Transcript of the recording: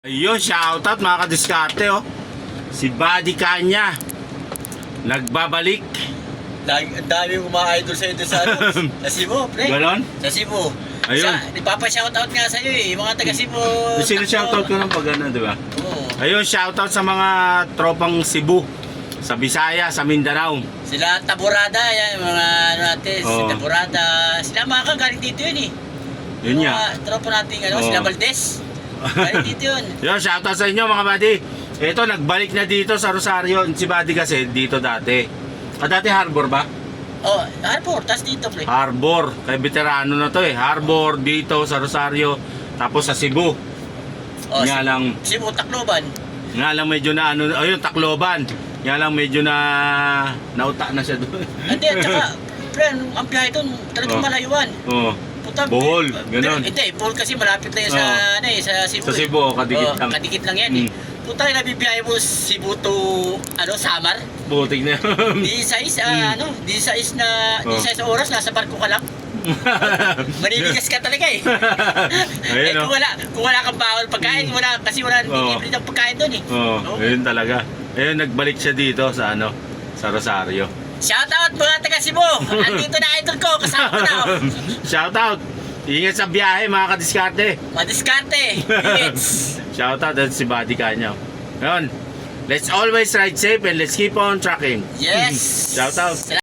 Ayun, shoutout mga kadiskarte, oh. Si Buddy Kanya nagbabalik. Ang daming uma-idol sa'yo doon sa sa Cebu, pre. Ganon? Sa Cebu. Ayun. Nagpapa-shoutout nga sa'yo eh, mga taga Cebu. Sino shoutout ko ng pag ano, di ba? Oo. Ayun, shoutout sa mga tropang Cebu, sa Bisaya, sa Mindanao. Sila Taburada, yan, mga ano natin, si Oo. Taburada. Sila mga galing dito yun eh. Yun Mga nga. tropa nating ano, Oo. sila Valdez. Galing dito yun. Yun, shoutout sa inyo mga buddy. Ito, nagbalik na dito sa Rosario. Si Buddy kasi dito dati. Dati Harbor ba? Oh, Harbor, tas dito, pre. Harbor. Kay veterano na to eh. Harbor dito sa Rosario. Tapos sa Cebu. Oh, Nga lang, Cebu, Tacloban. medyo na ano, ayun, Tacloban. Nga lang medyo na nauta na siya doon. Hindi, at saka, pre, ang biyahe doon, talagang Oh. malayuan. Oo. Puta, Bohol, pero, ganun. hindi, Bohol kasi malapit na yun sa, Oo. ano eh, sa Cebu. Sa Cebu, kadikit lang. Kadikit lang yan eh. Puta, nabibiyahe mo Cebu to, ano, Samar. Butik na yun. Di size, ano, di size na, di Oh. size na oras, nasa barko ka lang. Maninigas ka talaga eh. Ayun, kung wala kang bawal pagkain, kasi wala Oo. libre ng pagkain doon eh. Oo, ayun talaga. Ayun, nagbalik siya dito sa ano, sa Rosario. Shout out mga taga Cebu! Andito na idol ko, kasama ko na. Shoutout! Ingat sa biyahe mga kadiskarte. Madiskarte, hits. Shoutout at si Buddy Kanya. Ngayon, let's always ride safe and let's keep on trucking. Yes! Shoutout!